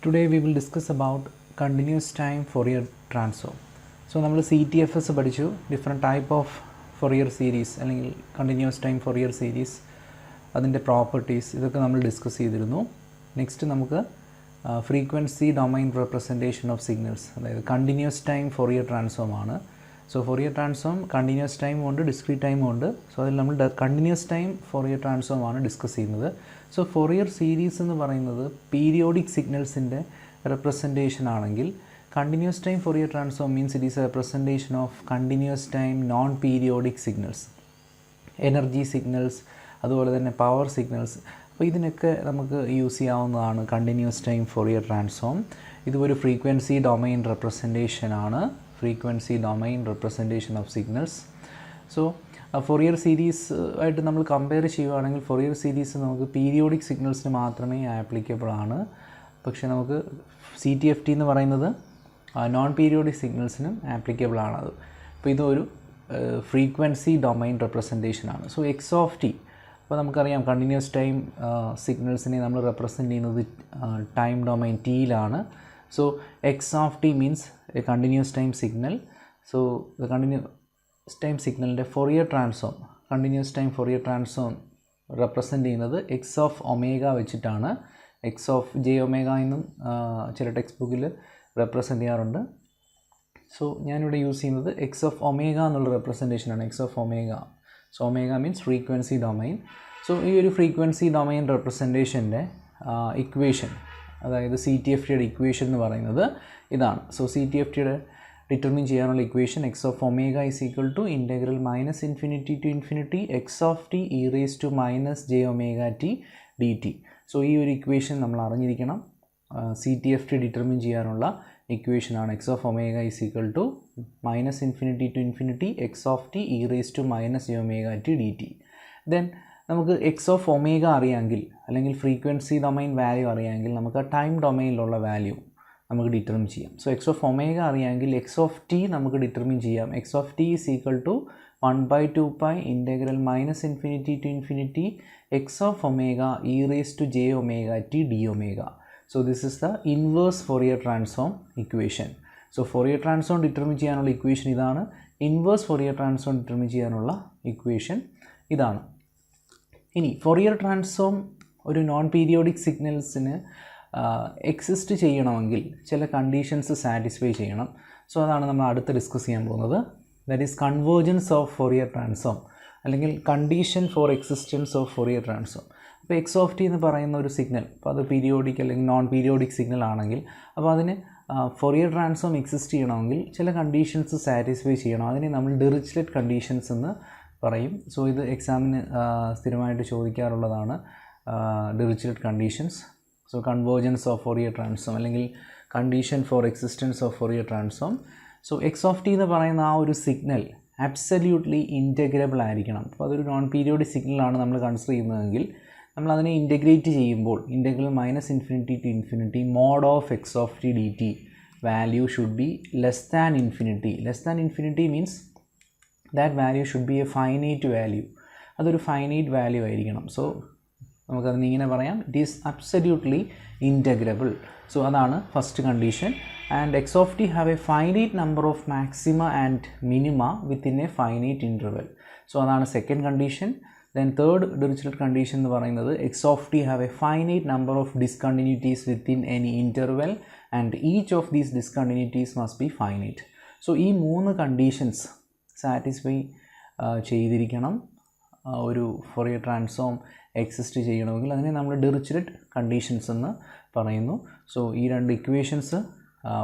Today we will discuss about continuous time Fourier transform. So നമ്മൾ CTFS പഠിച്ചു, different type of Fourier series അല്ലെങ്കിൽ continuous time Fourier series, അതിൻ്റെ properties ഇതൊക്കെ നമ്മൾ discuss ചെയ്തിരുന്നു. Next നമുക്ക് frequency domain representation of signals, അതായത് continuous time Fourier transform ആണ്. സോ Fourier ട്രാൻസ്ഫോം കണ്ടിന്യൂസ് ടൈമും ഉണ്ട്, ഡിസ്ക്രീറ്റ് ടൈമും ഉണ്ട്. സോ അതിൽ നമ്മൾ കണ്ടിന്യൂസ് ടൈം Fourier ട്രാൻസ്ഫോം ആണ് ഡിസ്കസ് ചെയ്യുന്നത്. സോ Fourier സീരീസ് എന്ന് പറയുന്നത് പീരിയോഡിക് സിഗ്നൽസിൻ്റെ റെപ്രസെൻറ്റേഷൻ ആണെങ്കിൽ, continuous time Fourier transform means it is A representation of continuous time non periodic signals, energy signals, അതുപോലെ തന്നെ പവർ സിഗ്നൽസ്. അപ്പോൾ ഇതിനൊക്കെ നമുക്ക് യൂസ് ചെയ്യാവുന്നതാണ് കണ്ടിന്യൂസ് ടൈം Fourier ട്രാൻസ്ഫോം. ഇതൊരു ഫ്രീക്വൻസി ഡൊമൈൻ റെപ്രസെൻറ്റേഷൻ ആണ്, frequency domain representation of signals. So Fourier series ആയിട്ട് നമ്മൾ കമ്പയർ ചെയ്യുകയാണെങ്കിൽ Fourier സീരീസ് നമുക്ക് പീരിയോഡിക് സിഗ്നൽസിന് മാത്രമേ ആപ്ലിക്കബിൾ ആണ്. പക്ഷേ നമുക്ക് CTFT എന്ന് പറയുന്നത് നോൺ പീരിയോഡിക് സിഗ്നൽസിനും ആപ്ലിക്കബിൾ ആണത്. അപ്പോൾ ഇതൊരു ഫ്രീക്വൻസി ഡൊമൈൻ റെപ്രസെൻറ്റേഷൻ ആണ്. സോ എക്സ് ഓഫ് ടി, അപ്പോൾ നമുക്കറിയാം കണ്ടിന്യൂസ് ടൈം സിഗ്നൽസിനെ നമ്മൾ റെപ്രസെൻറ്റ് ചെയ്യുന്നത് ടൈം ഡൊമൈൻ ടിയിലാണ്. So X of t means a continuous time signal. So the continuous time സിഗ്നലിൻ്റെ Fourier transform, continuous time Fourier transform represent ചെയ്യുന്നത് x of omega വെച്ചിട്ടാണ്. X of j omega എന്നും ചില text ബുക്കിൽ represent ചെയ്യാറുണ്ട്. So ഞാനിവിടെ use ചെയ്യുന്നത് x of omega എന്നുള്ള റെപ്രസെൻറ്റേഷനാണ്, x of omega. So omega means frequency domain. So ഈ ഒരു ഫ്രീക്വൻസി ഡൊമൈൻ റെപ്രസെൻറ്റേഷൻ്റെ ഇക്വേഷൻ, അതായത് CTFTയുടെ ഇക്വേഷൻ എന്ന് പറയുന്നത് ഇതാണ്. സോ CTFTയുടെ ഡിറ്റർമിൻ ചെയ്യാനുള്ള equation x of omega is equal to integral minus infinity to infinity X of t e raise to minus j omega T d t. So ഈ ഒരു equation നമ്മൾ അറിഞ്ഞിരിക്കണം. CTFT ഡിറ്റർമിൻ ചെയ്യാനുള്ള ഇക്വേഷനാണ് x of omega is equal to minus infinity to infinity X of t e raise to minus j omega T d t. Then നമുക്ക് x of omega അറിയാമെങ്കിൽ, അല്ലെങ്കിൽ frequency domain value അറിയാമെങ്കിൽ, നമുക്ക് ആ time ഡൊമൈനിലുള്ള value നമുക്ക് determine ചെയ്യാം. So X of omega അറിയാമെങ്കിൽ എക്സ് ഓഫ് ടി നമുക്ക് ഡിറ്റർമിൻ ചെയ്യാം. X of T is equal to 1/2 integral minus infinity to infinity X of omega E raise to J omega T D omega. So this is the inverse Fourier transform equation. So Fourier transform determine ചെയ്യാനുള്ള equation ഇതാണ്. Inverse Fourier transform determine ചെയ്യാനുള്ള equation ഇതാണ്. ഇനി Fourier transform ഒരു non periodic സിഗ്നൽസിന് exist ചെയ്യണമെങ്കിൽ ചില conditions satisfy ചെയ്യണം. So അതാണ് നമ്മൾ അടുത്ത് ഡിസ്കസ് ചെയ്യാൻ പോകുന്നത്. That is convergence of Fourier transform, അല്ലെങ്കിൽ condition for existence of Fourier transform. അപ്പോൾ എക്സ് ഓഫ് ടി എന്ന് പറയുന്ന ഒരു സിഗ്നൽ, അപ്പോൾ അത് പീരിയോഡിക് അല്ലെങ്കിൽ നോൺ പീരിയോഡിക് സിഗ്നൽ ആണെങ്കിൽ, അപ്പോൾ അതിന് Fourier ട്രാൻസ്ഫോം എക്സിസ്റ്റ് ചെയ്യണമെങ്കിൽ ചില കണ്ടീഷൻസ് സാറ്റിസ്ഫൈ ചെയ്യണം. അതിനെ നമ്മൾ ഡിറിച്ലെറ്റ് കണ്ടീഷൻസ് എന്ന് പറയും. സോ ഇത് എക്സാമിന് സ്ഥിരമായിട്ട് ചോദിക്കാറുള്ളതാണ്, Dirichlet conditions. So convergence of Fourier transform അല്ലെങ്കിൽ condition for existence of Fourier transform. So X of T എന്ന് പറയുന്ന ആ ഒരു സിഗ്നൽ അബ്സല്യൂട്ട്ലി ഇൻറ്റഗ്രബിൾ ആയിരിക്കണം. അപ്പോൾ അതൊരു നോൺ പീരിയോഡിക് സിഗ്നലാണ് നമ്മൾ കൺസിഡർ ചെയ്യുന്നതെങ്കിൽ, നമ്മൾ അതിനെ ഇൻറ്റഗ്രേറ്റ് ചെയ്യുമ്പോൾ integral minus infinity to infinity mod of x of t d t value should be less than infinity. Less than infinity means that value should be a finite value. അതൊരു finite value ആയിരിക്കണം. So നമുക്കതിന് ഇങ്ങനെ പറയാം, it is absolutely integrable. So അതാണ് first condition. And x of t have a finite number of maxima and minima within a finite interval. So അതാണ് second condition. Then third Dirichlet condition എന്ന് പറയുന്നത് x of t have a finite number of discontinuities within any interval and each of these discontinuities must be finite. So ഈ മൂന്ന് conditions satisfy ചെയ്തിരിക്കണം ഒരു Fourier transform exist ചെയ്യണമെങ്കിൽ. അതിനെ നമ്മൾ Dirichlet conditions എന്ന് പറയുന്നു. സോ ഈ രണ്ട് ഇക്വേഷൻസ്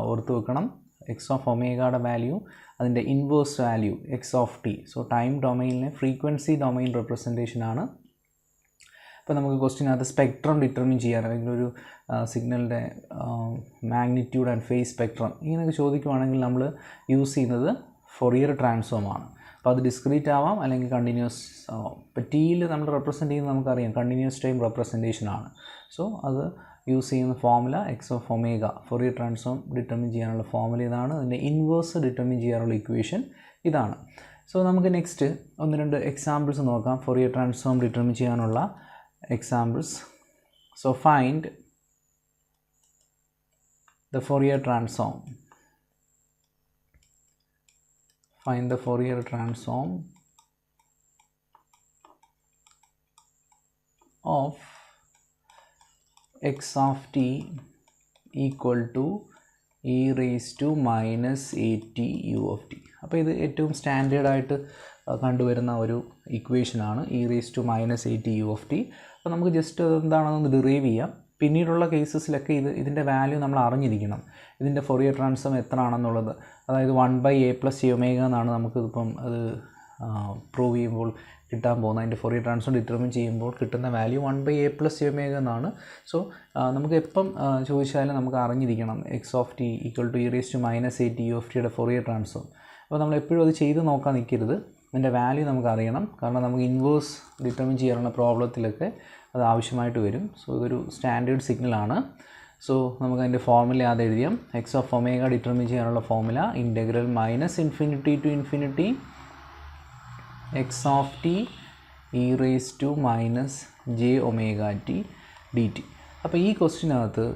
ഓർത്ത് വെക്കണം. എക്സ് ഓഫ് ഒമേഗയുടെ വാല്യൂ, അതിൻ്റെ inverse value x of T. So time ഡൊമൈനിലെ ഫ്രീക്വൻസി ഡൊമൈൻ റെപ്രസെൻറ്റേഷനാണ്. ഇപ്പോൾ നമുക്ക് ക്വസ്റ്റ്യനകത്ത് സ്പെക്ട്രം ഡിറ്റർമിൻ ചെയ്യാൻ, അല്ലെങ്കിൽ ഒരു സിഗ്നലിൻ്റെ മാഗ്നിറ്റ്യൂഡ് ആൻഡ് ഫേസ് സ്പെക്ട്രം ഇങ്ങനെയൊക്കെ ചോദിക്കുവാണെങ്കിൽ നമ്മൾ യൂസ് ചെയ്യുന്നത് Fourier ട്രാൻസ്ഫോം ആണ്. അപ്പോൾ അത് ഡിസ്ക്രീറ്റ് ആവാം അല്ലെങ്കിൽ കണ്ടിന്യൂസ് ആവാം. ഇപ്പോൾ ടിയിൽ നമ്മൾ റെപ്രസെൻറ്റ് ചെയ്യുന്നത് നമുക്കറിയാം കണ്ടിന്യൂസ് ടൈം റെപ്രസെൻറ്റേഷൻ ആണ്. സോ അത് യൂസ് ചെയ്യുന്ന formula x of omega Fourier transform determine ചെയ്യാനുള്ള ഫോർമുല ഇതാണ്. അതിൻ്റെ ഇൻവേഴ്സ് ഡിറ്റർമിൻ ചെയ്യാനുള്ള ഇക്വേഷൻ ഇതാണ്. സോ നമുക്ക് നെക്സ്റ്റ് ഒന്ന് രണ്ട് എക്സാമ്പിൾസ് നോക്കാം Fourier ട്രാൻസ്ഫോം ഡിറ്റർമിൻ ചെയ്യാനുള്ള examples. So find the Fourier transform. Find the Fourier transform of x of t equal to e raised to minus at u of t. അപ്പോൾ ഇത് ഏറ്റവും standard ആയിട്ട് കണ്ടുവരുന്ന ഒരു ഇക്വേഷനാണ് e raise to minus eighty U of t. അപ്പോൾ നമുക്ക് just എന്താണെന്ന് ഡിറൈവ് ചെയ്യാം. പിന്നീടുള്ള കേസസിലൊക്കെ ഇതിൻ്റെ വാല്യൂ നമ്മൾ അറിഞ്ഞിരിക്കണം. ഇതിൻ്റെ ഫൊറിയർ ട്രാൻസ്ഫോം എത്ര ആണെന്നുള്ളത്, അതായത് 1/a+j⍵ എന്നാണ് നമുക്കിതിപ്പം അത് പ്രൂവ് ചെയ്യുമ്പോൾ കിട്ടാൻ പോകുന്നത്. അതിൻ്റെ ഫൊറിയർ ട്രാൻസ്ഫോം ഡിറ്റർമിൻ ചെയ്യുമ്പോൾ കിട്ടുന്ന വാല്യൂ 1/a+j⍵ എന്നാണ്. സോ നമുക്ക് എപ്പം ചോദിച്ചാലും നമുക്ക് അറിഞ്ഞിരിക്കണം X of T equal to E raise to minus eighty U of ടിയുടെ ഫൊറിയർ ട്രാൻസ്ഫോം. അപ്പോൾ നമ്മൾ എപ്പോഴും അത് ചെയ്ത് നോക്കാൻ നിൽക്കരുത്. അതിൻ്റെ വാല്യൂ നമുക്ക് അറിയണം. കാരണം നമുക്ക് ഇൻവേഴ്സ് ഡിറ്റർമിൻ ചെയ്യാനുള്ള പ്രോബ്ലത്തിലൊക്കെ അത് ആവശ്യമായിട്ട് വരും. സോ ഇതൊരു സ്റ്റാൻഡേർഡ് സിഗ്നലാണ്. സോ നമുക്ക് അതിൻ്റെ ഫോർമുല അത് എഴുതിയാം. എക്സ് ഓഫ് ഒമേഗ ഡിറ്റർമിൻ ചെയ്യാനുള്ള formula integral -∞ to ∞ x of t e raise to minus j⍵t dt. അപ്പോൾ ഈ ക്വസ്റ്റിനകത്ത്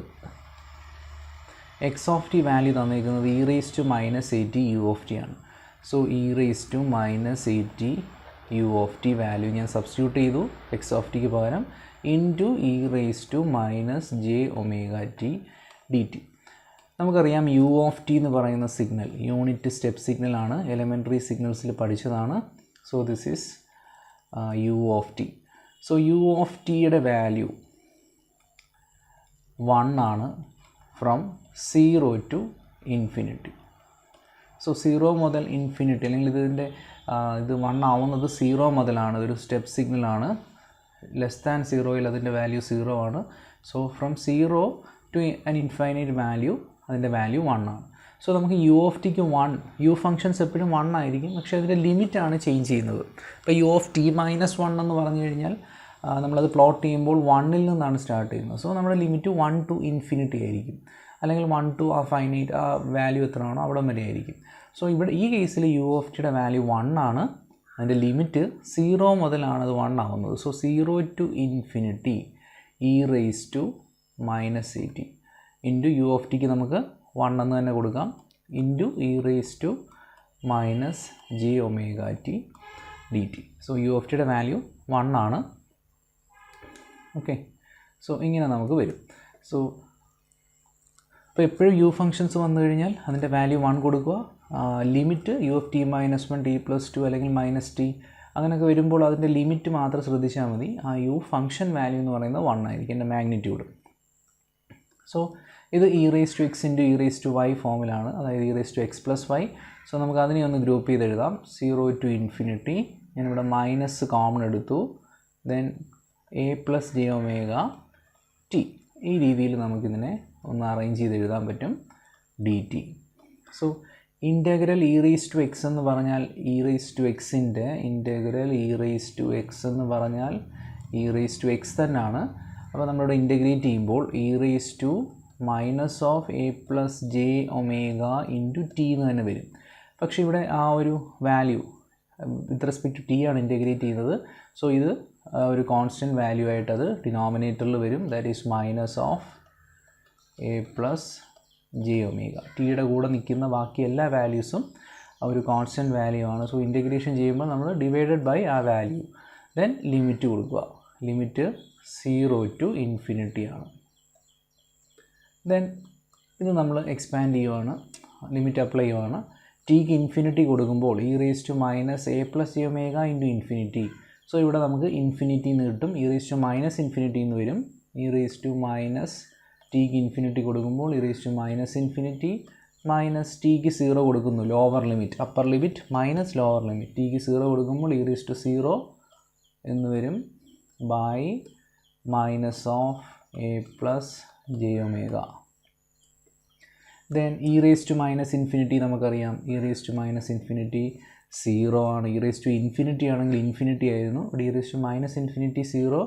എക്സ് ഓഫ് ടി വാല്യൂ തന്നിരിക്കുന്നത് e raise to minus eighty U of t ആണ്. So e raise to minus eighty U of t value ഞാൻ substitute ചെയ്തു x of ടിക്ക് പകരം into E raise to minus j⍵t dt. നമുക്കറിയാം u of T എന്ന് പറയുന്ന signal unit step സിഗ്നലാണ്. Elementary സിഗ്നൽസിൽ പഠിച്ചതാണ്. So this is U of T. So U of ടിയുടെ വാല്യൂ 1 ആണ് ഫ്രം 0 to ∞. സോ 0 മുതൽ ഇൻഫിനിറ്റി, അല്ലെങ്കിൽ ഇത് 1 ആവുന്നത് 0 മുതലാണ്. ഇതൊരു സ്റ്റെപ്പ് സിഗ്നലാണ്. <0 അതിൻ്റെ വാല്യൂ 0 ആണ്. So from 0 to an infinite value അതിൻ്റെ വാല്യൂ 1 ആണ്. സോ നമുക്ക് യു ഓഫ് ടിക്ക് 1, യു ഫംഗ്ഷൻസ് എപ്പോഴും 1 ആയിരിക്കും, പക്ഷേ അതിൻ്റെ ലിമിറ്റാണ് ചേഞ്ച് ചെയ്യുന്നത്. ഇപ്പോൾ യു ഓഫ് ടി -1 എന്ന് പറഞ്ഞു കഴിഞ്ഞാൽ നമ്മളത് പ്ലോട്ട് ചെയ്യുമ്പോൾ 1ൽ നിന്നാണ് സ്റ്റാർട്ട് ചെയ്യുന്നത്. സോ നമ്മുടെ ലിമിറ്റ് 1 to ∞ ആയിരിക്കും, അല്ലെങ്കിൽ 1 to ആ ഫൈനൈറ്റ് ആ വാല്യൂ എത്രയാണോ അവിടെ വരെ ആയിരിക്കും. സോ ഇവിടെ ഈ കേസിൽ യു ഓഫ് ടിയുടെ വാല്യൂ 1 ആണ്. അതിൻ്റെ ലിമിറ്റ് 0 മുതലാണ് അത് 1 ആവുന്നത്. So 0 to ∞ E raise to minus A T into U of ടിക്ക് നമുക്ക് 1 എന്ന് തന്നെ കൊടുക്കാം, into E raise to minus j⍵t dt. So U of ടിയുടെ വാല്യൂ 1 ആണ്. ഓക്കെ, സോ ഇങ്ങനെ നമുക്ക് വരും. സോ അപ്പോൾ എപ്പോഴും യു ഫംഗ്ഷൻസ് വന്നു കഴിഞ്ഞാൽ അതിൻ്റെ വാല്യൂ 1 കൊടുക്കുക. Limit U of T -1 t+2 അല്ലെങ്കിൽ -t അങ്ങനെയൊക്കെ വരുമ്പോൾ അതിൻ്റെ ലിമിറ്റ് മാത്രം ശ്രദ്ധിച്ചാൽ മതി. ആ യു ഫംഗ്ഷൻ വാല്യൂ എന്ന് പറയുന്നത് 1 ആയിരിക്കും, എൻ്റെ മാഗ്നിറ്റ്യൂഡ്. സോ ഇത് E raise to X into E raise to Y ഫോമിലാണ്, അതായത് E raise to X plus Y. So നമുക്ക് അതിനെ ഒന്ന് ഗ്രൂപ്പ് ചെയ്ത് എഴുതാം. 0 to ∞, ഞാനിവിടെ മൈനസ് കോമൺ എടുത്തു, ദെൻ a+j⍵t. ഈ രീതിയിൽ നമുക്കിതിനെ ഒന്ന് അറേഞ്ച് ചെയ്ത് എഴുതാൻ പറ്റും, dt. So integral E raise to X എന്ന് പറഞ്ഞാൽ ഇ റേസ് ടു എക്സിൻ്റെ integral E raise to X എന്ന് പറഞ്ഞാൽ ഇ റേസ് ടു എക്സ് തന്നെയാണ്. അപ്പോൾ നമ്മളിവിടെ ഇൻ്റഗ്രേറ്റ് ചെയ്യുമ്പോൾ E raise to minus of a+j⍵ into T എന്ന് തന്നെ വരും. പക്ഷേ ഇവിടെ ആ ഒരു value with respect to T ആണ് ഇൻ്റഗ്രേറ്റ് ചെയ്യുന്നത്. സോ ഇത് ഒരു കോൺസ്റ്റൻറ്റ് വാല്യൂ ആയിട്ട് അത് ഡിനോമിനേറ്ററിൽ വരും. That is minus of a+j⍵. ടിയുടെ കൂടെ നിൽക്കുന്ന ബാക്കി എല്ലാ വാല്യൂസും ഒരു കോൺസ്റ്റൻറ്റ് വാല്യൂ ആണ്. സോ ഇൻ്റഗ്രേഷൻ ചെയ്യുമ്പോൾ നമ്മൾ ഡിവൈഡഡ് ബൈ ആ വാല്യൂ, ദെൻ ലിമിറ്റ് കൊടുക്കുക. ലിമിറ്റ് 0 to ∞ ആണ്. ദെൻ ഇത് നമ്മൾ എക്സ്പാൻഡ് ചെയ്യുവാണ്, ലിമിറ്റ് അപ്ലൈ ചെയ്യുവാണ്. ടിക്ക് ഇൻഫിനിറ്റി കൊടുക്കുമ്പോൾ e raise to minus a+j⍵ into infinity. So ഇവിടെ നമുക്ക് ഇൻഫിനിറ്റി എന്ന് കിട്ടും, e raise to minus infinity എന്ന് വരും. ഇ റേസ് ടു മൈനസ് ടിക്ക് ഇൻഫിനിറ്റി കൊടുക്കുമ്പോൾ e raise to minus infinity minus ടിക്ക് 0 കൊടുക്കുന്നു, lower limit, upper limit minus lower limit. ടിക്ക് 0 കൊടുക്കുമ്പോൾ ഇ റേസ് ടു 0 എന്ന് വരും, by minus of a+j⍵. Then e raise to minus infinity നമുക്കറിയാം, E raise to minus infinity 0 ആണ്. E raise to infinity ആണെങ്കിൽ infinity ആയിരുന്നു. ഇവിടെ E raise to minus infinity 0,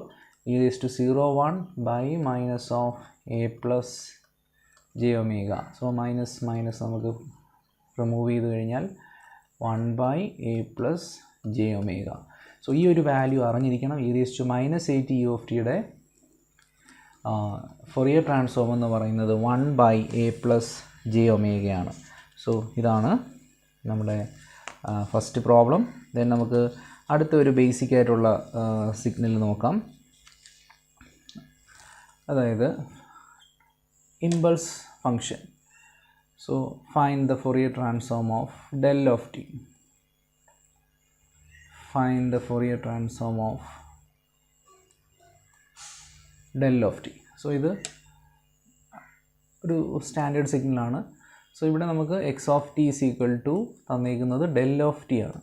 E raise to 0 1 by minus of a+j⍵. So minus minus നമുക്ക് remove ചെയ്ത് കഴിഞ്ഞാൽ 1 by a+j⍵. So ഈ ഒരു വാല്യൂ അറിഞ്ഞിരിക്കണം. E raise to -80 u of ടിയുടെ ഫൊറിയർ ട്രാൻസ്ഫോം എന്ന് പറയുന്നത് 1/a+j ഒമേഗയാണ്. സോ ഇതാണ് നമ്മുടെ ഫസ്റ്റ് പ്രോബ്ലം. ദെൻ നമുക്ക് അടുത്ത ഒരു ബേസിക് ആയിട്ടുള്ള സിഗ്നൽ നോക്കാം. അതായത് impulse function. So find the Fourier transform of del of t. Find the Fourier transform of del of t. So ഇത് ഒരു സ്റ്റാൻഡേർഡ് സിഗ്നലാണ്. സോ ഇവിടെ നമുക്ക് x of T is equal to തന്നിരിക്കുന്നത് del of t ആണ്,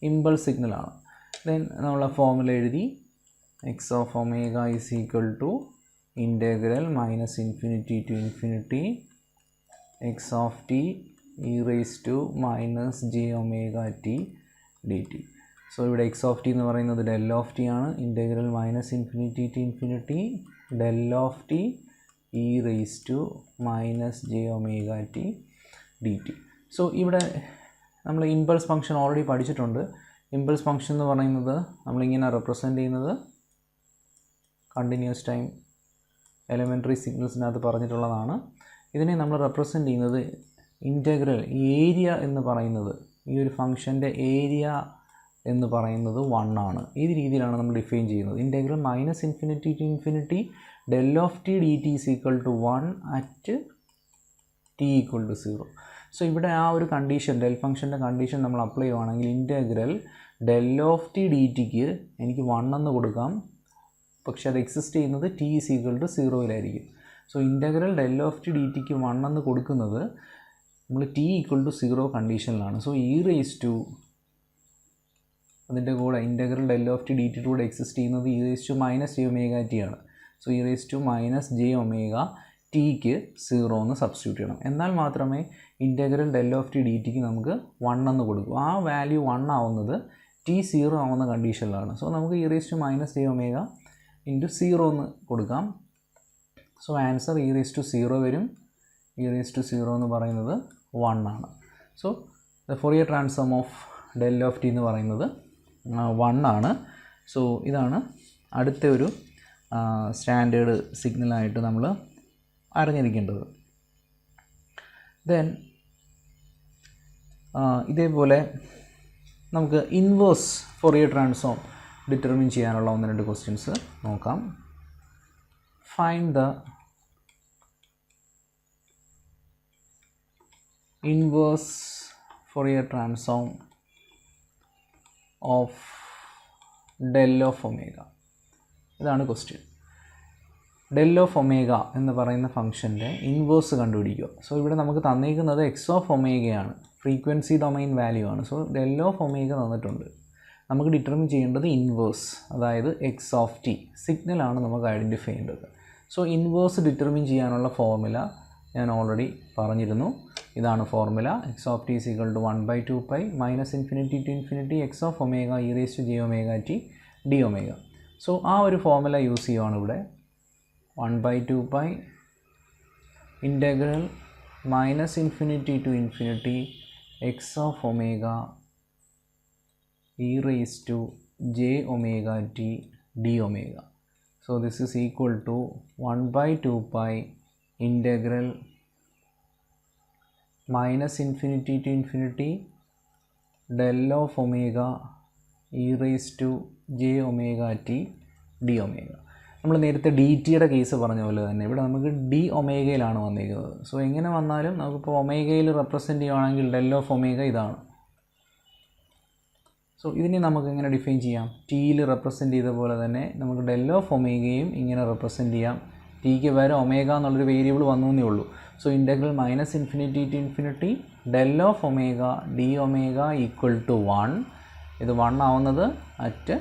impulse സിഗ്നലാണ്. Then നമ്മൾ formula എഴുതി, x of omega is equal to integral -∞ to ∞ x of ടി e raised to -j omega t dt. So ഇവിടെ x of T എന്ന് പറയുന്നത് del of t ആണ്, integral -∞ to ∞ del of t e raised to -j omega t dt. So ഇവിടെ നമ്മൾ impulse function already പഠിച്ചിട്ടുണ്ട്. Impulse function എന്ന് പറയുന്നത് നമ്മളിങ്ങനെ റെപ്രസെൻ്റ് ചെയ്യുന്നത് കണ്ടിന്യൂസ് ടൈം എലമെൻ്ററി സിഗ്നൽസിനകത്ത് പറഞ്ഞിട്ടുള്ളതാണ്. ഇതിനെ നമ്മൾ റെപ്രസെൻ്റ് ചെയ്യുന്നത് ഇൻറ്റഗ്രൽ ഏരിയ എന്ന് പറയുന്നത്, ഈ ഒരു ഫംഗ്ഷൻ്റെ ഏരിയ എന്ന് പറയുന്നത് 1 ആണ്. ഈ രീതിയിലാണ് നമ്മൾ ഡിഫൈൻ ചെയ്യുന്നത്. Integral -∞ to ∞ del of t dt is equal to 1 at t equal to 0. So ഇവിടെ ആ ഒരു കണ്ടീഷൻ, ഡെൽ ഫംഗ്ഷൻ്റെ കണ്ടീഷൻ നമ്മൾ അപ്ലൈ ചെയ്യുവാണെങ്കിൽ ഇൻറ്റഗ്രൽ del of t dt-ക്ക് എനിക്ക് 1 എന്ന് കൊടുക്കാം, പക്ഷേ അത് എക്സിസ്റ്റ് ചെയ്യുന്നത് t is equal to 0-ലായിരിക്കും. So integral del of t dt-ക്ക് 1 എന്ന് കൊടുക്കുന്നത് നമ്മൾ t equal to 0 കണ്ടീഷനിലാണ്. സോ e raised to അതിൻ്റെ കൂടെ integral del of t dt കൂടെ എക്സിസ്റ്റ് ചെയ്യുന്നത് e raised to -j omega t ആണ്. So e raised to -j omega t-ക്ക് 0 എന്ന് സബ്സ്റ്റിറ്റ്യൂട്ട് ചെയ്യണം. എന്നാൽ മാത്രമേ ഇൻറ്റഗ്രൽ del of t dt-ക്ക് നമുക്ക് 1 എന്ന് കൊടുക്കും. ആ വാല്യൂ 1 ആവുന്നത് t 0 ആവുന്ന കണ്ടീഷനിലാണ്. സോ നമുക്ക് e raised to -j omega into 0 എന്ന് കൊടുക്കാം. So answer e raised to 0 വരും. e raised to 0 എന്ന് പറയുന്നത് 1 ആണ്. So the Fourier transform of del of t എന്ന് പറയുന്നത് 1 ആണ്. സോ ഇതാണ് അടുത്ത ഒരു സ്റ്റാൻഡേർഡ് സിഗ്നലായിട്ട് നമ്മൾ അറിഞ്ഞിരിക്കേണ്ടത്. ദെൻ ഇതേപോലെ നമുക്ക് ഇൻവേഴ്സ് ഫൊറിയർ ട്രാൻസ്ഫോം ഡിറ്റർമിൻ ചെയ്യാനുള്ള 1-2 ക്വസ്റ്റ്യൻസ് നോക്കാം. Find the inverse Fourier transform of del of omega. ഇതാണ് ക്വസ്റ്റ്യൻ. del of omega എന്ന് പറയുന്ന ഫംഗ്ഷൻ്റെ ഇൻവേഴ്സ് കണ്ടുപിടിക്കുക. സോ ഇവിടെ നമുക്ക് തന്നിരിക്കുന്നത് എക്സ് ഓഫ് ഒമേഗയാണ്, ഫ്രീക്വൻസി ഡൊമൈൻ വാല്യൂ ആണ്. സോ del of omega തന്നിട്ടുണ്ട്. നമുക്ക് ഡിറ്റർമിൻ ചെയ്യേണ്ടത് ഇൻവേഴ്സ്, അതായത് എക്സ് ഓഫ് ടി സിഗ്നലാണ് നമുക്ക് ഐഡൻറ്റിഫൈ ചെയ്യേണ്ടത്. സോ ഇൻവേഴ്സ് ഡിറ്റർമിൻ ചെയ്യാനുള്ള ഫോർമുല ഞാൻ ഓൾറെഡി പറഞ്ഞിരുന്നു. ഇതാണ് formula. X of T is equal to 1/2π -∞ to ∞ x of omega e raised to j omega t d omega. So ആ ഒരു ഫോർമുല യൂസ് ചെയ്യുവാണ് ഇവിടെ. 1/2π integral -∞ to ∞ x of omega e raised to j omega t d omega. So this is equal to 1/2π integral -∞ to ∞ del of omega e raised to j omega t d omega. നമ്മൾ നേരത്തെ D ടിയുടെ case പറഞ്ഞ പോലെ തന്നെ ഇവിടെ നമുക്ക് D ഒമേഗയിലാണ് വന്നിരിക്കുന്നത്. So എങ്ങനെ വന്നാലും നമുക്കിപ്പോൾ ഒമേഗയിൽ റെപ്രസെൻ്റ് ചെയ്യുകയാണെങ്കിൽ del of omega ഇതാണ്. സോ ഇതിനെ നമുക്ക് എങ്ങനെ ഡിഫൈൻ ചെയ്യാം? ടിയിൽ റെപ്രസെൻ്റ് ചെയ്ത പോലെ തന്നെ നമുക്ക് del of omegയും ഇങ്ങനെ റെപ്രസെൻ്റ് ചെയ്യാം. ടിക്ക് വരെ ഒമേഗ എന്നുള്ളൊരു വേരിയബിൾ വന്നു എന്നേ ഉള്ളൂ. So integral -∞ to ∞ del of omega d omega equal to 1. ഇത് 1 ആവുന്നത് അറ്റ്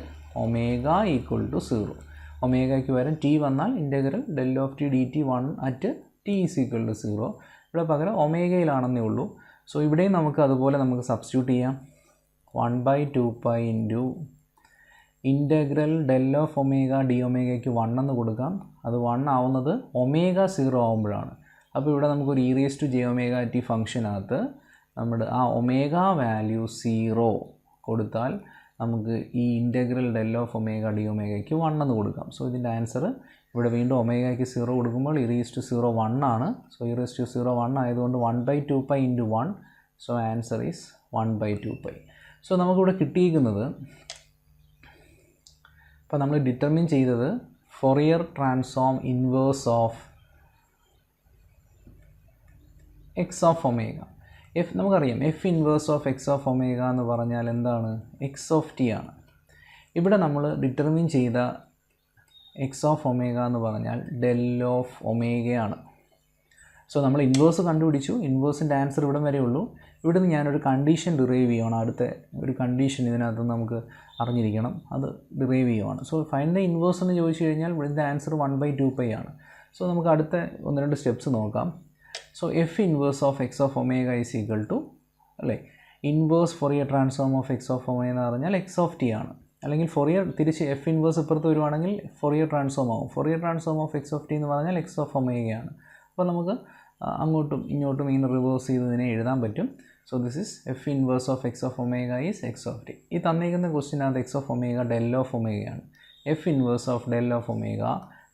ഒമേഗ ഈക്വൽ ടു 0. ഒമേഗയ്ക്ക് വരെ ടി വന്നാൽ integral del of t dt 1 at t is equal to 0. ഇവിടെ പകരം ഒമേഗയിലാണെന്നേ ഉള്ളൂ. സോ ഇവിടെയും നമുക്ക് അതുപോലെ നമുക്ക് സബ്സ്റ്റിറ്റ്യൂട്ട് ചെയ്യാം. 1/2π into integral del of omega d omegയ്ക്ക് 1 എന്ന് കൊടുക്കാം. അത് 1 ആവുന്നത് ഒമേഗ 0 ആവുമ്പോഴാണ്. അപ്പോൾ ഇവിടെ നമുക്കൊരു e raised to j omega t ഫംഗ്ഷനകത്ത് നമ്മുടെ ആ ഒമേഗ വാല്യൂ 0 കൊടുത്താൽ നമുക്ക് ഈ integral del of omega d omegയ്ക്ക് 1 എന്ന് കൊടുക്കാം. സോ ഇതിൻ്റെ ആൻസർ ഇവിടെ വീണ്ടും ഒമേഗയ്ക്ക് 0 കൊടുക്കുമ്പോൾ e raised to 0 1 ആണ്. സോ e raised to 0 1 ആയതുകൊണ്ട് 1/2π into 1. So answer is 1/2π. So നമുക്കിവിടെ കിട്ടിയിരിക്കുന്നത്, അപ്പോൾ നമ്മൾ ഡിറ്റർമിൻ ചെയ്തത് Fourier transform inverse of x of omega. നമുക്കറിയാം F inverse of x of omega എന്ന് പറഞ്ഞാൽ എന്താണ്? എക്സ് ഓഫ് ടി ആണ്. ഇവിടെ നമ്മൾ ഡിറ്റർമിൻ ചെയ്ത എക്സ് ഓഫ് ഒമേഗ എന്ന് പറഞ്ഞാൽ ഡെൽ ഓഫ് ഒമേഗയാണ്. സോ നമ്മൾ ഇൻവേഴ്സ് കണ്ടുപിടിച്ചു. ഇൻവേഴ്സിൻ്റെ ആൻസർ ഇവിടെ വരെ ഉള്ളൂ. ഇവിടെ നിന്ന് ഞാനൊരു കണ്ടീഷൻ ഡിറൈവ് ചെയ്യുകയാണ്. അടുത്ത ഒരു കണ്ടീഷൻ ഇതിനകത്ത് നമുക്ക് അറിഞ്ഞിരിക്കണം, അത് ഡിറൈവ് ചെയ്യുവാണ്. സോ ഫൈൻഡ് ദ ഇൻവേഴ്സ് എന്ന് ചോദിച്ചു കഴിഞ്ഞാൽ ഇതിൻ്റെ ആൻസർ 1/2π ആണ്. സോ നമുക്ക് അടുത്ത 1-2 സ്റ്റെപ്സ് നോക്കാം. So F inverse of x of omega is equal to, അല്ലേ, inverse Fourier transform of x of omega എന്ന് പറഞ്ഞാൽ എക്സ് ഓഫ് ടി ആണ്. അല്ലെങ്കിൽ ഫോറിയർ തിരിച്ച് എഫ് ഇൻവേഴ്സ് ഇപ്പുറത്ത് വരുവാണെങ്കിൽ ഫോറിയർ ട്രാൻസ്ഫോം ആവും. Fourier transform of x of T എന്ന് പറഞ്ഞാൽ എക്സ് ഓഫ് ഒമേഗയാണ്. അപ്പോൾ നമുക്ക് അങ്ങോട്ടും ഇങ്ങോട്ടും ഇങ്ങനെ റിവേഴ്സ് ചെയ്തതിനെ എഴുതാൻ പറ്റും. So this is F inverse of x of omega is x of t. ഈ തന്നിരിക്കുന്ന ക്വസ്റ്റിനകത്ത് x of omega del of ഒമേഗയാണ്. F inverse of del of omega,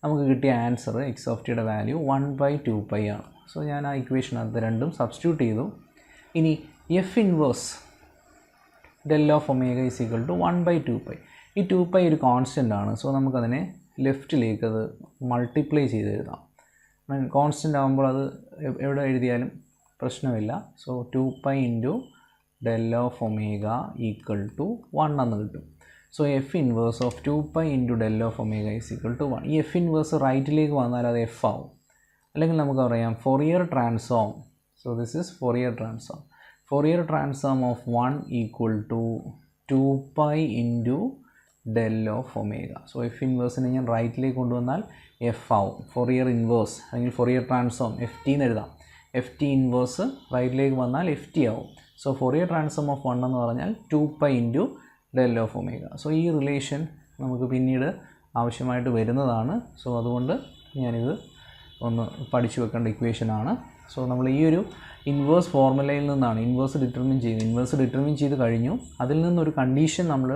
നമുക്ക് കിട്ടിയ ആൻസർ എക്സ് ഓഫ് ടിയുടെ വാല്യൂ 1/2π ആണ്. സോ ഞാൻ ആ ഇക്വേഷനകത്ത് രണ്ടും സബ്സ്റ്റിറ്റ്യൂട്ട് ചെയ്തു. ഇനി F inverse del of omega is equal to 1/2π. ഈ 2π ഒരു കോൺസ്റ്റൻ്റ് ആണ്. സോ നമുക്കതിനെ ലെഫ്റ്റിലേക്ക് അത് മൾട്ടിപ്ലൈ ചെയ്ത് എഴുതാം. കോൺസ്റ്റൻ്റ് ആകുമ്പോൾ അത് എവിടെ എഴുതിയാലും പ്രശ്നമില്ല. So 2π into del of omega equal to 1 എന്ന് കിട്ടും. So F inverse of 2π into del of omega is equal to 1. ഈ എഫ് ഇൻവേഴ്സ് റൈറ്റിലേക്ക് വന്നാൽ അത് എഫ് ആവും. അല്ലെങ്കിൽ നമുക്ക് പറയാം Fourier transform. So this is Fourier transform. Fourier transform of 1 equal to 2π into del of omega. So F ഇൻവേഴ്സിനെ ഞാൻ റൈറ്റിലേക്ക് കൊണ്ടുവന്നാൽ എഫ് ആവും. ഫോറിയർ ഇൻവേഴ്സ് അല്ലെങ്കിൽ ഫോറിയർ ട്രാൻസ്ഫോം എഫ് ടി എന്ന് എഴുതാം. എഫ് ടി ഇൻവേഴ്സ് റൈറ്റിലേക്ക് വന്നാൽ എഫ് ടി ആവും. സോ ഫോറിയർ ട്രാൻസ്ഫോം ഓഫ് 1 എന്ന് പറഞ്ഞാൽ 2π into del of omega. So ഈ റിലേഷൻ നമുക്ക് പിന്നീട് ആവശ്യമായിട്ട് വരുന്നതാണ്. സോ അതുകൊണ്ട് ഞാനിത് ഒന്ന് പഠിച്ചു വെക്കേണ്ട ഇക്വേഷനാണ്. സോ നമ്മൾ ഈ ഒരു ഇൻവേഴ്സ് ഫോർമുലയിൽ നിന്നാണ് ഇൻവേഴ്സ് ഡിറ്റർമിൻ ചെയ്തത്. ഇൻവേഴ്സ് ഡിറ്റർമിൻ ചെയ്ത് കഴിഞ്ഞു. അതിൽ നിന്നൊരു കണ്ടീഷൻ നമ്മൾ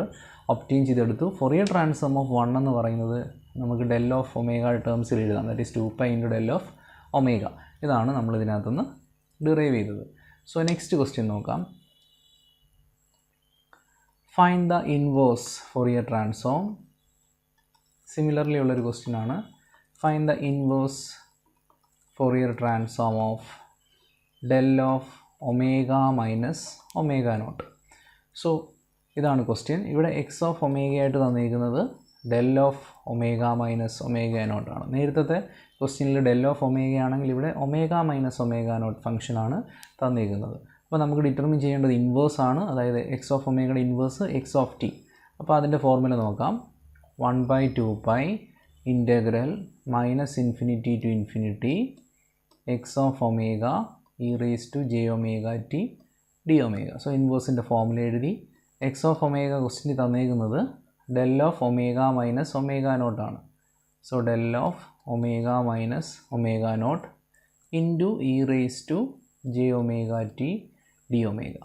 ഒബ്റ്റെയിൻ ചെയ്തെടുത്തു. ഫോറിയർ ട്രാൻസ്ഫോം ഓഫ് 1 എന്ന് പറയുന്നത് നമുക്ക് ഡെൽ ഓഫ് ഒമേഗ ടേംസിൽ എഴുതാം. That is 2π into del of omega. ഇതാണ് നമ്മൾ ഇതിനകത്തുനിന്ന് ഡിറൈവ് ചെയ്തത്. സോ നെക്സ്റ്റ് ക്വസ്റ്റ്യൻ നോക്കാം. Find the inverse Fourier transform. Similarly ഉള്ളൊരു ക്വസ്റ്റ്യൻ ആണ്. Find the inverse Fourier transform of del of omega minus omega naught. So ഇതാണ് ക്വസ്റ്റ്യൻ. ഇവിടെ x of ഒമേഗയായിട്ട് തന്നിരിക്കുന്നത് del of omega minus omega നോട്ടാണ്. നേരത്തെ ക്വസ്റ്റ്യനിൽ ഡെൽ ഓഫ് ഒമേഗ ആണെങ്കിൽ ഇവിടെ ഒമേഗ മൈനസ് ഒമേഗ നോട്ട് ഫംഗ്ഷനാണ് തന്നിരിക്കുന്നത്. അപ്പോൾ നമുക്ക് ഡിറ്റർമിൻ ചെയ്യേണ്ടത് ഇൻവേഴ്സ് ആണ്. അതായത് എക്സ് ഓഫ് ഒമേഗയുടെ ഇൻവേഴ്സ് എക്സ് ഓഫ് ടി. അപ്പോൾ അതിൻ്റെ ഫോർമുല നോക്കാം. 1/2π ഇൻ്റഗ്രൽ -∞ to ∞ x of omega e raised to j omega t d omega. So ഇൻവേഴ്സിൻ്റെ ഫോർമുല എഴുതി. എക്സ് ഓഫ് ഒമേഗ ക്വസ്റ്റ്യൻ തന്നേക്കുന്നത് del of omega minus omega നോട്ടാണ്. So del of omega minus omega naught into e raised to j omega t d omega.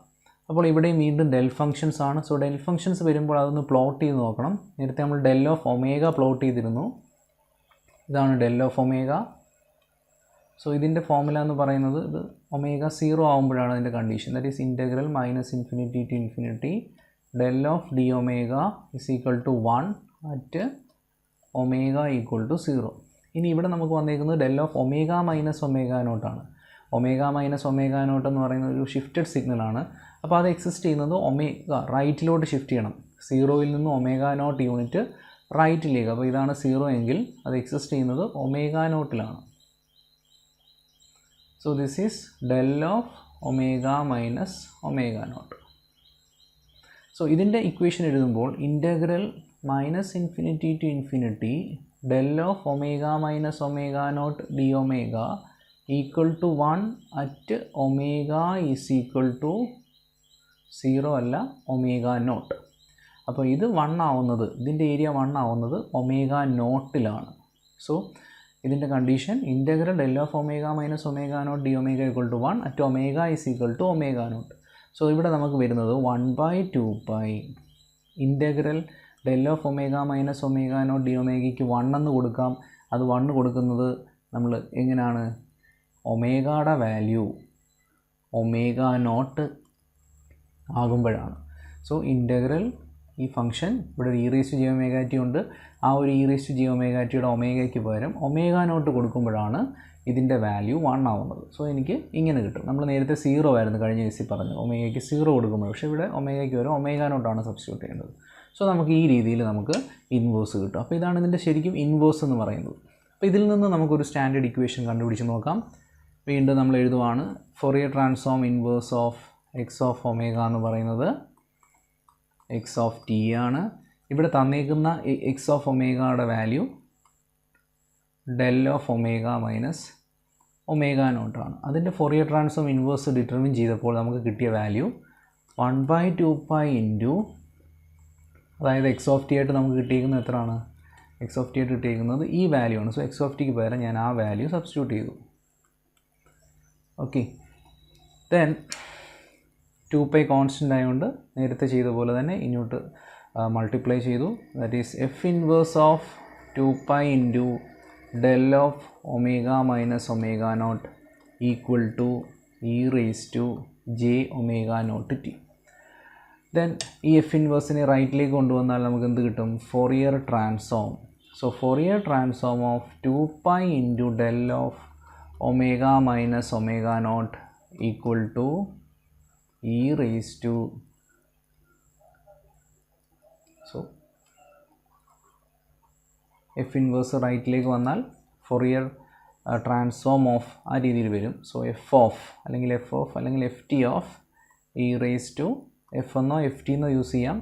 അപ്പോൾ ഇവിടെയും വീണ്ടും del functions ആണ്. So del functions വരുമ്പോൾ അതൊന്ന് plot ചെയ്ത് നോക്കണം. നേരത്തെ നമ്മൾ ഡെൽ ഓഫ് ഒമേഗ പ്ലോട്ട് ചെയ്തിരുന്നു. ഇതാണ് ഡെൽ ഓഫ് ഒമേഗ. സോ ഇതിൻ്റെ ഫോർമുല എന്ന് പറയുന്നത് ഇത് ഒമേഗ 0 ആകുമ്പോഴാണ് അതിൻ്റെ condition. That is integral -∞ to ∞ del of d omega is equal to 1 at omega equal to 0. ഇനി ഇവിടെ നമുക്ക് വന്നിരിക്കുന്നത് del of omega minus omega നോട്ടാണ്. ഒമേഗ മൈനസ് ഒമേഗ നോട്ട് എന്ന് പറയുന്നത് ഒരു ഷിഫ്റ്റഡ് സിഗ്നലാണ്. അപ്പോൾ അത് എക്സിസ്റ്റ് ചെയ്യുന്നത് ഒമേഗ റൈറ്റിലോട്ട് ഷിഫ്റ്റ് ചെയ്യണം. 0യിൽ നിന്ന് ഒമേഗ നോട്ട് യൂണിറ്റ് റൈറ്റിലേക്ക്. അപ്പോൾ ഇതാണ് 0 എങ്കിൽ അത് എക്സിസ്റ്റ് ചെയ്യുന്നത് omega നോട്ടിലാണ്. So this is del of omega minus omega naught. So ഇതിൻ്റെ ഇക്വേഷൻ എഴുതുമ്പോൾ integral -∞ to ∞ del of omega minus omega naught d omega equal to 1 at omega is equal to 0 അല്ല omega naught. അപ്പോൾ ഇത് 1 ആവുന്നത്, ഇതിൻ്റെ area 1 ആവുന്നത് omega നോട്ടിലാണ്. So ഇതിൻ്റെ condition integral del of omega minus omega naught d omega equal to 1 at omega is equal to omega naught. So ഇവിടെ നമുക്ക് വരുന്നത് 1/2π integral del of omega minus omega naught d ഒമേഗയ്ക്ക് 1 എന്ന് കൊടുക്കാം. അത് 1 കൊടുക്കുന്നത് നമ്മൾ എങ്ങനെയാണ് ഒമേഗയുടെ വാല്യൂ ω0 ആകുമ്പോഴാണ്. സോ ഇൻ്റഗ്രൽ ഈ ഫംഗ്ഷൻ ഇവിടെ e⁻ ഉണ്ട്. ആ ഒരു e⁻ ഒമേഗയ്ക്ക് പകരം ω0 കൊടുക്കുമ്പോഴാണ് ഇതിൻ്റെ വാല്യൂ 1 ആവുന്നത്. സോ എനിക്ക് ഇങ്ങനെ കിട്ടും. നമ്മൾ നേരത്തെ 0 ആയിരുന്നു കഴിഞ്ഞ കേസിൽ പറഞ്ഞത്, ഒമേഗയ്ക്ക് 0 കൊടുക്കുമ്പോൾ. പക്ഷേ ഇവിടെ ഒമേഗയ്ക്ക് വരെ ω0 സബ്സ്റ്റിറ്റ്യൂട്ട് ചെയ്യേണ്ടത്. സോ നമുക്ക് ഈ രീതിയിൽ നമുക്ക് ഇൻവേഴ്സ് കിട്ടും. അപ്പോൾ ഇതാണ് ഇതിൻ്റെ ശരിക്കും ഇൻവേഴ്സ് എന്ന് പറയുന്നത്. അപ്പോൾ ഇതിൽ നിന്ന് നമുക്കൊരു സ്റ്റാൻഡേർഡ് ഇക്വേഷൻ കണ്ടുപിടിച്ച് നോക്കാം. വീണ്ടും നമ്മൾ എഴുതുവാണ് Fourier transform inverse of x of omega എന്ന് പറയുന്നത് എക്സ് ഓഫ് ടി ആണ്. ഇവിടെ തന്നേക്കുന്ന എക്സ് ഓഫ് ഒമേഗയുടെ value del of omega minus ω0 ആണ്. അതിൻ്റെ ഫോറിയർ ട്രാൻസ്ഫോം ഇൻവേഴ്സ് ഡിറ്റർമിൻ ചെയ്തപ്പോൾ നമുക്ക് കിട്ടിയ വാല്യൂ 1/2π ഇൻറ്റു, അതായത് എക്സ് ഓഫ് ടി ആയിട്ട് നമുക്ക് കിട്ടിയിരിക്കുന്നത് എത്രയാണ്? എക്സ് ഓഫ് ടി ആയിട്ട് കിട്ടിയിരിക്കുന്നത് ഈ വാല്യൂ ആണ്. സോ എക്സ് ഓഫ് ടിക്ക് പകരം ഞാൻ ആ വാല്യൂ സബ്സ്റ്റിറ്റ്യൂട്ട് ചെയ്തു. ഓക്കെ, ദെൻ 2π കോൺസ്റ്റൻ്റ് ആയതുകൊണ്ട് നേരത്തെ ചെയ്ത പോലെ തന്നെ ഇങ്ങോട്ട് മൾട്ടിപ്ലൈ ചെയ്തു. That is F inverse of 2π into del of omega minus ω0 equal to e⁻j⁻0t. Then ഈ എഫ് ഇൻവേഴ്സിനെ റൈറ്റിലേക്ക് കൊണ്ടുവന്നാൽ നമുക്ക് എന്ത് കിട്ടും? Fourier transform. So Fourier transform of 2π into del of omega minus ω0 equal to F inverse റൈറ്റിലേക്ക് വന്നാൽ ഫോറിയർ ട്രാൻസ്ഫോം ഓഫ് ആ രീതിയിൽ വരും. സോ എഫ് ഓഫ് അല്ലെങ്കിൽ എഫ് ടി ഓഫ് എഫ് എന്നോ എഫ് ടി എന്നോ യൂസ് ചെയ്യാം.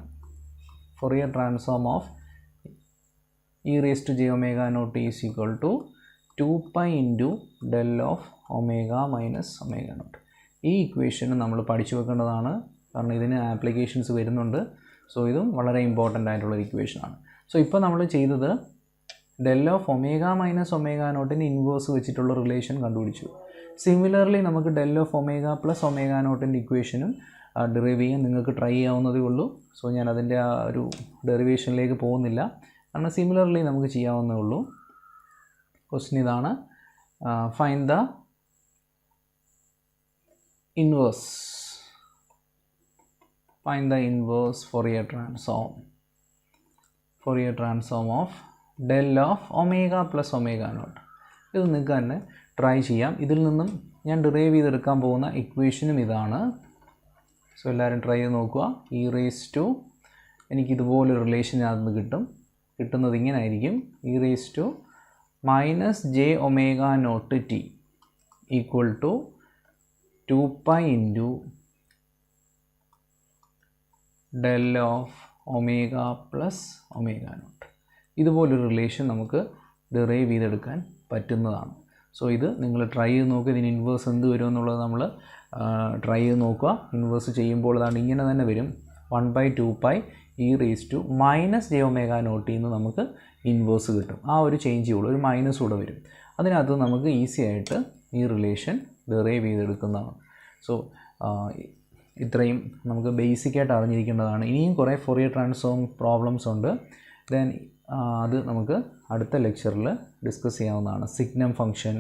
Fourier transform of e⁻j⁻0t is equal to 2π into del of omega minus ω0. ഈ ഇക്വേഷന് നമ്മൾ പഠിച്ചു വെക്കേണ്ടതാണ്, കാരണം ഇതിന് ആപ്ലിക്കേഷൻസ് വരുന്നുണ്ട്. സോ ഇതും വളരെ ഇമ്പോർട്ടൻ്റ് ആയിട്ടുള്ളൊരു ഇക്വേഷനാണ്. സോ ഇപ്പോൾ നമ്മൾ ചെയ്തത് ഡെൽ ഓഫ് ഒമേഗ മൈനസ് ω0ന് ഇൻവേഴ്സ് വെച്ചിട്ടുള്ള റിലേഷൻ കണ്ടുപിടിച്ചു. സിമിലർലി നമുക്ക് ഡെൽ ഓഫ് ഒമേഗ പ്ലസ് ω0ൻ്റെ ഇക്വേഷനും ഡെറിവ് ചെയ്യാൻ നിങ്ങൾക്ക് ട്രൈ ചെയ്യാവുന്നതേ ഉള്ളൂ. സോ ഞാൻ അതിൻ്റെ ആ ഒരു ഡെറിവേഷനിലേക്ക് പോകുന്നില്ല, കാരണം സിമിലർലി നമുക്ക് ചെയ്യാവുന്നതേ ഉള്ളൂ. ക്വസ്റ്റ്യൻ ഇതാണ്, find the inverse Fourier transform of del of omega plus ω0. ഇത് നിങ്ങൾക്ക് തന്നെ ട്രൈ ചെയ്യാം. ഇതിൽ നിന്നും ഞാൻ ഡിറൈവ് ചെയ്തെടുക്കാൻ പോകുന്ന ഇക്വേഷനും ഇതാണ്. സോ എല്ലാവരും ട്രൈ ചെയ്ത് നോക്കുക. എനിക്കിതുപോലൊരു റിലേഷൻ അതിൽ നിന്ന് കിട്ടുന്നത് ഇങ്ങനെ ആയിരിക്കും. e⁻j⁻0t equal to 2π into del of omega plus ω0. ഇതുപോലൊരു റിലേഷൻ നമുക്ക് ഡിറൈവ് ചെയ്തെടുക്കാൻ പറ്റുന്നതാണ്. സോ ഇത് നിങ്ങൾ ട്രൈ ചെയ്ത് നോക്കുക. ഇതിന് ഇൻവേഴ്സ് എന്ത് വരും എന്നുള്ളത് നമ്മൾ ട്രൈ ചെയ്ത് നോക്കുക. ഇൻവേഴ്സ് ചെയ്യുമ്പോൾ അതാണ് ഇങ്ങനെ തന്നെ വരും. 1/2π e⁻j⁻0t എന്ന് നമുക്ക് ഇൻവേഴ്സ് കിട്ടും. ആ ഒരു ചേഞ്ച് ഉള്ളൂ, ഒരു മൈനസ് കൂടെ വരും. അതിനകത്ത് നമുക്ക് ഈസി ആയിട്ട് ഈ റിലേഷൻ ഡിറൈവ് ചെയ്തെടുക്കുന്നതാണ്. സോ ഇത്രയും നമുക്ക് ബേസിക്കായിട്ട് അറിഞ്ഞിരിക്കേണ്ടതാണ്. ഇനിയും കുറേ ഫോറിയർ ട്രാൻസ്ഫോം പ്രോബ്ലംസ് ഉണ്ട്. ദെൻ അത് നമുക്ക് അടുത്ത ലെക്ചറിൽ ഡിസ്കസ് ചെയ്യാവുന്നതാണ്. സിഗ്നം ഫംഗ്ഷൻ,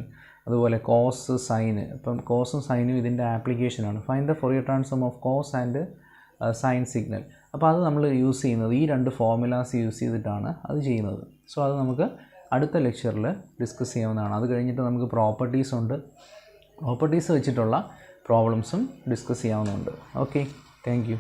അതുപോലെ കോസ്, സൈന്. ഇപ്പം കോസും സൈനും ഇതിൻ്റെ ആപ്ലിക്കേഷനാണ്. Find the Fourier transform of cos and sine signal. അപ്പോൾ അത് നമ്മൾ യൂസ് ചെയ്യുന്നത് ഈ രണ്ട് ഫോർമുലാസ് യൂസ് ചെയ്തിട്ടാണ് അത് ചെയ്യുന്നത്. സോ അത് നമുക്ക് അടുത്ത ലെക്ചറിൽ ഡിസ്കസ് ചെയ്യാവുന്നതാണ്. അത് കഴിഞ്ഞിട്ട് നമുക്ക് പ്രോപ്പർട്ടീസ് ഉണ്ട്. പ്രോപ്പർട്ടീസ് വെച്ചിട്ടുള്ള പ്രോബ്ലംസും ഡിസ്കസ് ചെയ്യാവുന്നതുണ്ട്. Okay, thank U.